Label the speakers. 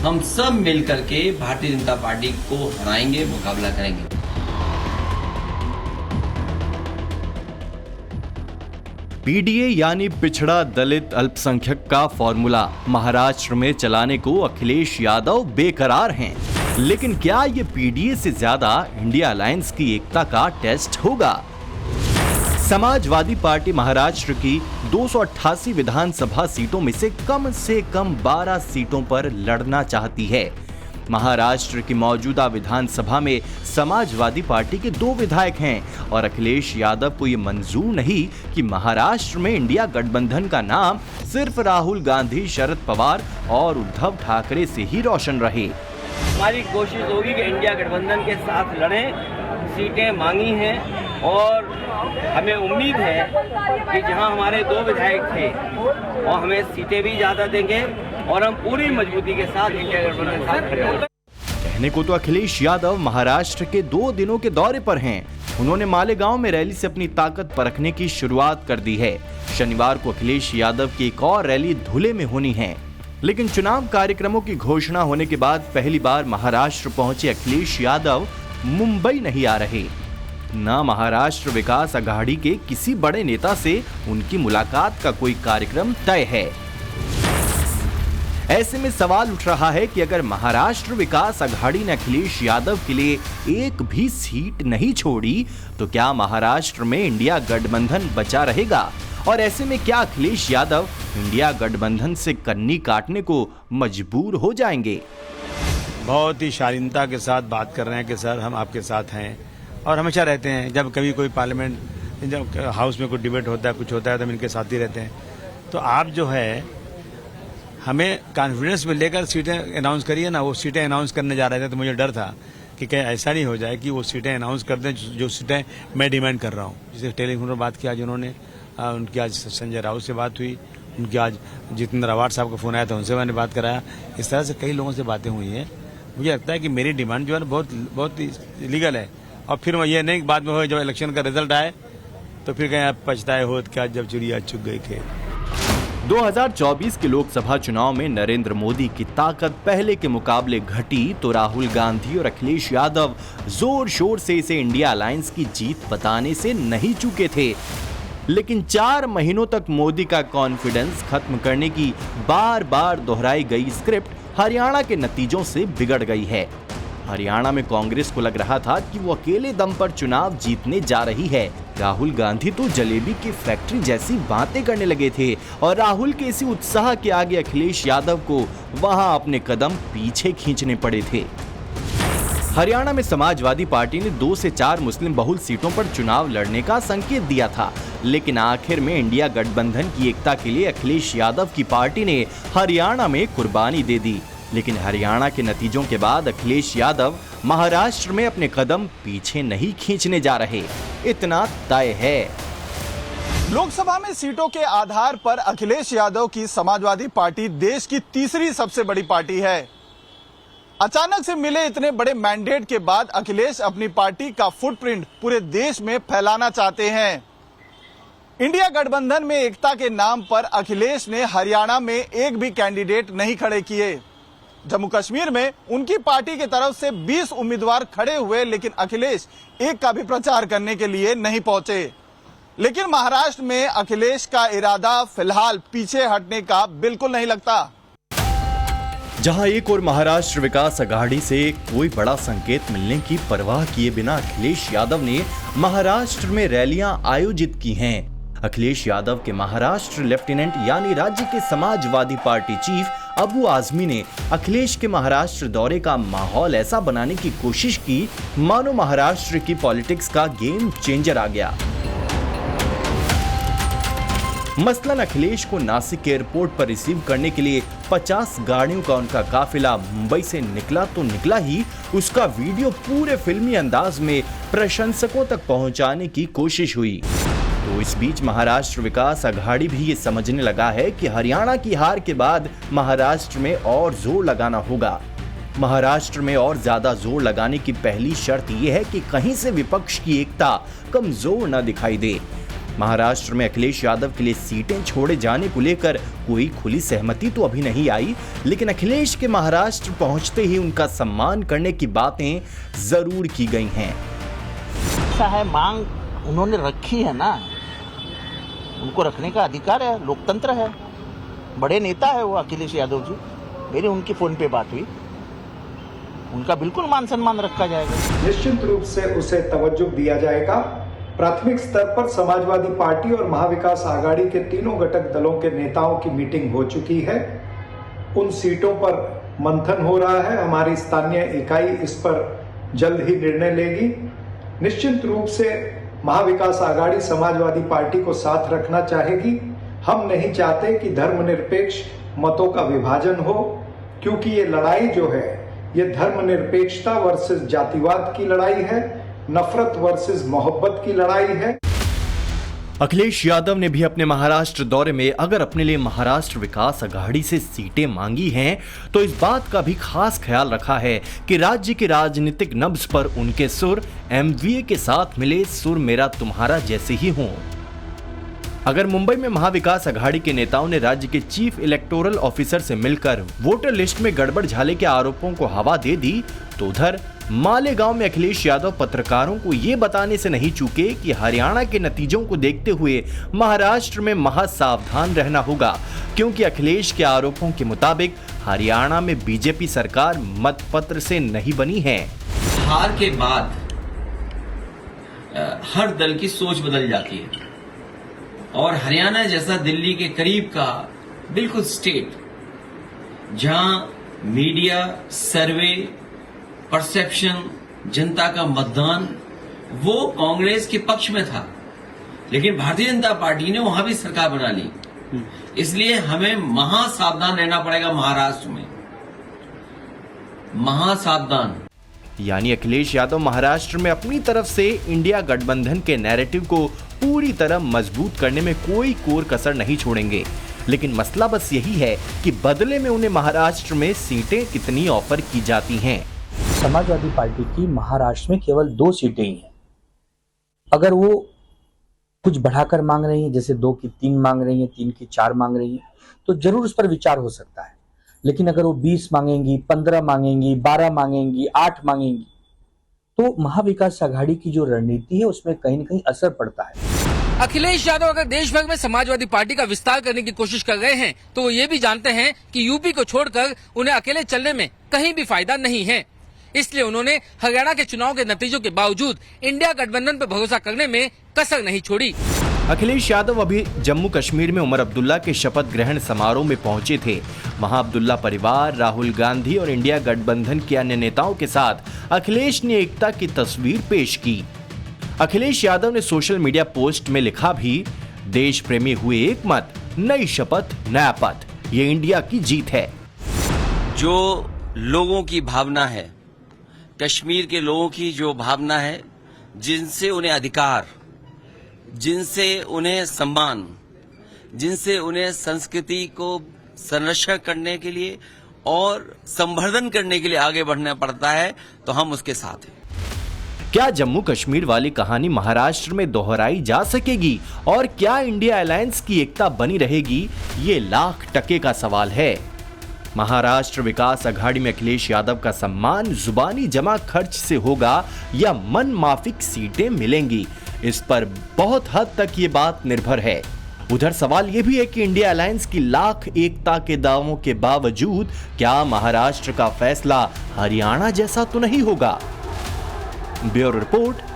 Speaker 1: हम सब मिलकर के भारतीय जनता पार्टी को हराएंगे, मुकाबला करेंगे।
Speaker 2: पीडीए यानी पिछड़ा दलित अल्पसंख्यक का फॉर्मूला महाराष्ट्र में चलाने को अखिलेश यादव बेकरार हैं। लेकिन क्या ये पीडीए से ज्यादा इंडिया अलायंस की एकता का टेस्ट होगा? समाजवादी पार्टी महाराष्ट्र की 288 विधानसभा सीटों में से कम 12 सीटों पर लड़ना चाहती है। महाराष्ट्र की मौजूदा विधानसभा में समाजवादी पार्टी के 2 विधायक हैं और अखिलेश यादव को ये मंजूर नहीं कि महाराष्ट्र में इंडिया गठबंधन का नाम सिर्फ राहुल गांधी, शरद पवार और उद्धव ठाकरे से ही रोशन रहे।
Speaker 1: हमारी कोशिश होगी कि इंडिया गठबंधन के साथ लड़ें, सीटें मांगी हैं और हमें उम्मीद है कि जहां हमारे 2 विधायक थे और हमें सीटें भी ज्यादा देंगे और हम पूरी मजबूती के साथ इंडिया गठबंधन के साथ खड़े होंगे।
Speaker 2: कहने को तो अखिलेश यादव महाराष्ट्र के 2 दिनों के दौरे पर हैं। उन्होंने मालेगांव में रैली से अपनी ताकत परखने की शुरुआत कर दी है। शनिवार को अखिलेश यादव की एक और रैली धुले में होनी है। लेकिन चुनाव कार्यक्रमों की घोषणा होने के बाद पहली बार महाराष्ट्र पहुंचे अखिलेश यादव मुंबई नहीं आ रहे। न महाराष्ट्र विकास अघाड़ी के किसी बड़े नेता से उनकी मुलाकात का कोई कार्यक्रम तय है। ऐसे में सवाल उठ रहा है कि अगर महाराष्ट्र विकास अघाड़ी ने अखिलेश यादव के लिए एक भी सीट नहीं छोड़ी तो क्या महाराष्ट्र में इंडिया गठबंधन बचा रहेगा? और ऐसे में क्या अखिलेश यादव इंडिया गठबंधन से कन्नी काटने को मजबूर हो जाएंगे?
Speaker 3: बहुत ही शालीनता के साथ बात कर रहे हैं कि सर हम आपके साथ हैं और हमेशा रहते हैं। जब कभी कोई पार्लियामेंट, जब हाउस में कोई डिबेट होता है, कुछ होता है तो हम इनके साथ ही रहते हैं। तो आप जो है हमें कॉन्फिडेंस में लेकर सीटें अनाउंस करिए ना। वो सीटें अनाउंस करने जा रहे थे तो मुझे डर था कि कहीं ऐसा नहीं हो जाए कि वो सीटें अनाउंस कर दें जो सीटें मैं डिमांड कर रहा हूँ। जैसे टेलीफोन पर बात किया जिन्होंने, उनकी आज संजय राउत से बात हुई, उनकी आज जितेंद्र अवार्ड साहब का फोन आया था, उनसे मैंने बात कराया। इस तरह से कई लोगों से बातें हुई हैं। मुझे लगता है कि मेरी डिमांड जो है बहुत लीगल है। और फिर ये नहीं बाद में हो जब इलेक्शन का रिजल्ट आए तो फिर कहीं आप पछताए हो क्या जब चिड़िया चुग गई खेत।
Speaker 2: 2024 के लोकसभा चुनाव में नरेंद्र मोदी की ताकत पहले के मुकाबले घटी तो राहुल गांधी और अखिलेश यादव जोर शोर से इसे इंडिया अलायंस की जीत बताने से नहीं चूके थे। लेकिन 4 महीनों तक मोदी का कॉन्फिडेंस खत्म करने की बार बार दोहराई गई स्क्रिप्ट हरियाणा के नतीजों से बिगड़ गई है। हरियाणा में कांग्रेस को लग रहा था कि वो अकेले दम पर चुनाव जीतने जा रही है। राहुल गांधी तो जलेबी की फैक्ट्री जैसी बातें करने लगे थे और राहुल के इसी उत्साह के आगे अखिलेश यादव को वहां अपने कदम पीछे खींचने पड़े थे। हरियाणा में समाजवादी पार्टी ने 2 से 4 मुस्लिम बहुल सीटों पर चुनाव लड़ने का संकेत दिया था, लेकिन आखिर में इंडिया गठबंधन की एकता के लिए अखिलेश यादव की पार्टी ने हरियाणा में कुर्बानी दे दी। लेकिन हरियाणा के नतीजों के बाद अखिलेश यादव महाराष्ट्र में अपने कदम पीछे नहीं खींचने जा रहे, इतना तय है।
Speaker 4: लोकसभा में सीटों के आधार पर अखिलेश यादव की समाजवादी पार्टी देश की तीसरी सबसे बड़ी पार्टी है। अचानक से मिले इतने बड़े मैंडेट के बाद अखिलेश अपनी पार्टी का फुटप्रिंट पूरे देश में फैलाना चाहते हैं। इंडिया गठबंधन में एकता के नाम पर अखिलेश ने हरियाणा में एक भी कैंडिडेट नहीं खड़े किए। जम्मू कश्मीर में उनकी पार्टी की तरफ से 20 उम्मीदवार खड़े हुए, लेकिन अखिलेश एक का भी प्रचार करने के लिए नहीं पहुंचे। लेकिन महाराष्ट्र में अखिलेश का इरादा फिलहाल पीछे हटने का बिल्कुल नहीं लगता।
Speaker 2: जहां एक और महाराष्ट्र विकास अघाड़ी से कोई बड़ा संकेत मिलने की परवाह किए बिना अखिलेश यादव ने महाराष्ट्र में रैलियां आयोजित की हैं। अखिलेश यादव के महाराष्ट्र लेफ्टिनेंट यानी राज्य के समाजवादी पार्टी चीफ अबू आजमी ने अखिलेश के महाराष्ट्र दौरे का माहौल ऐसा बनाने की कोशिश की मानो महाराष्ट्र की पॉलिटिक्स का गेम चेंजर आ गया। मसलन अखिलेश को नासिक एयरपोर्ट पर रिसीव करने के लिए 50 गाड़ियों का उनका काफिला मुंबई से निकला तो निकला ही, उसका वीडियो पूरे फिल्मी अंदाज में प्रशंसकों तक पहुंचाने की कोशिश हुई। तो इस बीच महाराष्ट्र विकास अघाड़ी भी ये समझने लगा है कि हरियाणा की हार के बाद महाराष्ट्र में और जोर लगाना होगा। महाराष्ट्र में और ज्यादा जोर लगाने की पहली शर्त यह है कि कहीं से विपक्ष की एकता कमजोर न दिखाई दे। महाराष्ट्र में अखिलेश यादव के लिए सीटें छोड़े जाने को लेकर कोई खुली सहमति तो अभी नहीं आई, लेकिन अखिलेश के महाराष्ट्र पहुंचते ही उनका सम्मान करने की बातें जरूर की गई हैं।
Speaker 5: ऐसा है, मांग उन्होंने रखी है ना, उनको रखने का अधिकार है, लोकतंत्र है, बड़े नेता है वो अखिलेश यादव जी। मेरी उनकी फोन पे बात हुई, उनका बिल्कुल मान सम्मान रखा जाएगा।
Speaker 6: निश्चित रूप से उसे तवज्जो दिया जाएगा। प्राथमिक स्तर पर समाजवादी पार्टी और महाविकास आघाड़ी के तीनों घटक दलों के नेताओं की मीटिंग हो चुकी है। उन सीटों पर मंथन हो रहा है। हमारी स्थानीय इकाई इस पर जल्द ही निर्णय लेगी। निश्चित रूप से महाविकास आघाड़ी समाजवादी पार्टी को साथ रखना चाहेगी। हम नहीं चाहते कि धर्मनिरपेक्ष मतों का विभाजन हो, क्योंकि ये लड़ाई जो है ये धर्मनिरपेक्षता वर्सेस जातिवाद की लड़ाई है, नफरत वर्सेस मोहब्बत की लड़ाई है।
Speaker 2: अखिलेश यादव ने भी अपने महाराष्ट्र दौरे में अगर अपने लिए महाराष्ट्र विकास अघाड़ी से सीटें मांगी हैं, तो इस बात का भी खास ख्याल रखा है कि राज्य के राजनीतिक नब्ज पर उनके सुर एमवीए के साथ मिले सुर मेरा तुम्हारा जैसे ही हों। अगर मुंबई में महाविकास अघाड़ी के नेताओं ने राज्य के चीफ इलेक्टोरल ऑफिसर से मिलकर वोटर लिस्ट में गड़बड़ झाले के आरोपों को हवा दे दी, तो उधर मालेगांव में अखिलेश यादव पत्रकारों को ये बताने से नहीं चूके कि हरियाणा के नतीजों को देखते हुए महाराष्ट्र में महा सावधान रहना होगा, क्योंकि अखिलेश के आरोपों के मुताबिक हरियाणा में बीजेपी सरकार मतपत्र से नहीं बनी है।
Speaker 1: हार के बाद हर दल की सोच बदल जाती है, और हरियाणा जैसा दिल्ली के करीब का बिल्कुल स्टेट, जहां मीडिया, सर्वे, परसेप्शन, जनता का मतदान वो कांग्रेस के पक्ष में था, लेकिन भारतीय जनता पार्टी ने वहां भी सरकार बना ली। इसलिए हमें महासावधान रहना पड़ेगा महाराष्ट्र में, महासावधान।
Speaker 2: यानी अखिलेश यादव महाराष्ट्र में अपनी तरफ से इंडिया गठबंधन के नैरेटिव को पूरी तरह मजबूत करने में कोई कोर कसर नहीं छोड़ेंगे, लेकिन मसला बस यही है कि बदले में उन्हें महाराष्ट्र में सीटें कितनी ऑफर की जाती हैं।
Speaker 7: समाजवादी पार्टी की महाराष्ट्र में केवल 2 सीटें ही हैं। अगर वो कुछ बढ़ाकर मांग रही हैं, जैसे 2 की 3 मांग रही हैं, 3 की 4 मांग रही हैं, तो जरूर उस पर विचार हो सकता है। लेकिन अगर वो 20 मांगेंगी, 15 मांगेंगी, 12 मांगेंगी, 8 मांगेंगी, तो महाविकास आघाड़ी की जो रणनीति है उसमें कहीं न कहीं असर पड़ता है।
Speaker 8: अखिलेश यादव अगर देश भर में समाजवादी पार्टी का विस्तार करने की कोशिश कर रहे हैं, तो वो ये भी जानते हैं कि यूपी को छोड़कर उन्हें अकेले चलने में कहीं भी फायदा नहीं है। इसलिए उन्होंने हरियाणा के चुनाव के नतीजों के बावजूद इंडिया गठबंधन पर भरोसा करने में कसर नहीं छोड़ी।
Speaker 2: अखिलेश यादव अभी जम्मू कश्मीर में उमर अब्दुल्ला के शपथ ग्रहण समारोह में पहुंचे थे। वहां अब्दुल्ला परिवार, राहुल गांधी और इंडिया गठबंधन के अन्य नेताओं के साथ अखिलेश ने एकता की तस्वीर पेश की। अखिलेश यादव ने सोशल मीडिया पोस्ट में लिखा भी, देश प्रेमी हुए एक मत, नई शपथ नया पथ, ये इंडिया की जीत है।
Speaker 1: जो लोगों की भावना है, कश्मीर के लोगों की जो भावना है, जिनसे उन्हें अधिकार, जिनसे उन्हें सम्मान, जिनसे उन्हें संस्कृति को संरक्षण करने के लिए और संवर्धन करने के लिए आगे बढ़ना पड़ता है, तो हम उसके साथ हैं।
Speaker 2: क्या जम्मू कश्मीर वाली कहानी महाराष्ट्र में दोहराई जा सकेगी और क्या इंडिया अलायंस की एकता बनी रहेगी? ये लाख टके का सवाल है। महाराष्ट्र विकास अघाड़ी में अखिलेश यादव का सम्मान जुबानी जमा खर्च से होगा या मन माफिक सीटें मिलेंगी, इस पर बहुत हद तक ये बात निर्भर है। उधर सवाल ये भी है कि इंडिया अलायंस की लाख एकता के दावों के बावजूद क्या महाराष्ट्र का फैसला हरियाणा जैसा तो नहीं होगा? Bureau report,